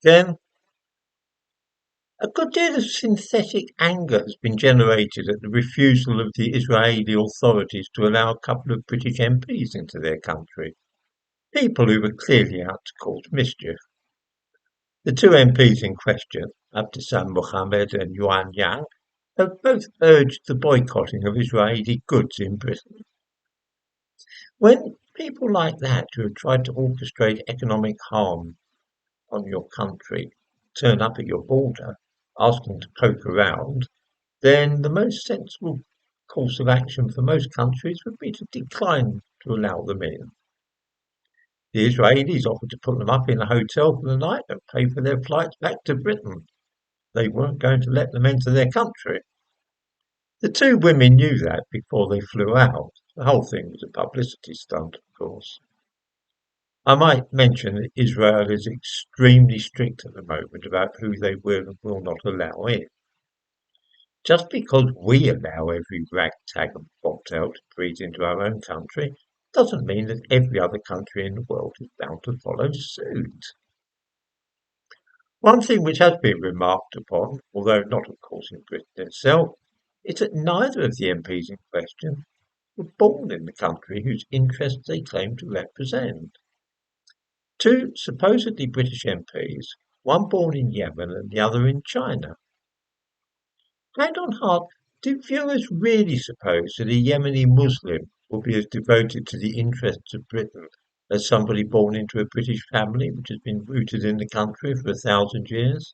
Again, a good deal of synthetic anger has been generated at the refusal of the Israeli authorities to allow a couple of British MPs into their country, people who were clearly out to cause mischief. The two MPs in question, Abdesam Mohammed and Yuan Yang, have both urged the boycotting of Israeli goods in Britain. When people like that who have tried to orchestrate economic harm on your country turn up at your border asking to poke around, then the most sensible course of action for most countries would be to decline to allow them in. The Israelis offered to put them up in a hotel for the night and pay for their flights back to Britain. They weren't going to let them enter their country. The two women knew that before they flew out. The whole thing was a publicity stunt, of course. I might mention that Israel is extremely strict at the moment about who they will and will not allow in. Just because we allow every ragtag and bobtail to breed into our own country doesn't mean that every other country in the world is bound to follow suit. One thing which has been remarked upon, although not of course in Britain itself, is that neither of the MPs in question were born in the country whose interests they claim to represent. Two supposedly British MPs, one born in Yemen and the other in China. Hand on heart, do viewers really suppose that a Yemeni Muslim will be as devoted to the interests of Britain as somebody born into a British family which has been rooted in the country for 1,000 years?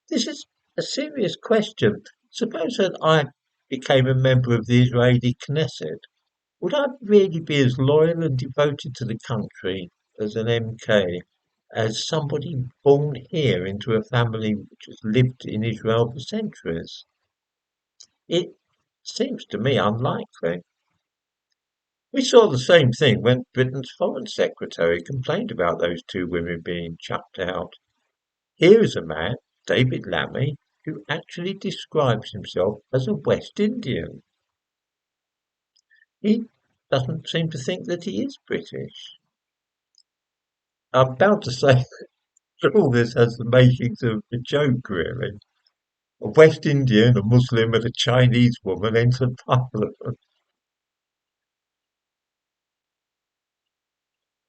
This is a serious question. Suppose that I became a member of the Israeli Knesset. Would I really be as loyal and devoted to the country as an MK as somebody born here into a family which has lived in Israel for centuries? It seems to me unlikely. We saw the same thing when Britain's Foreign Secretary complained about those two women being chucked out. Here is a man, David Lammy, who actually describes himself as a West Indian. He doesn't seem to think that he is British. I'm about to say that all this has the makings of a joke, really. A West Indian, a Muslim, and a Chinese woman entered Parliament.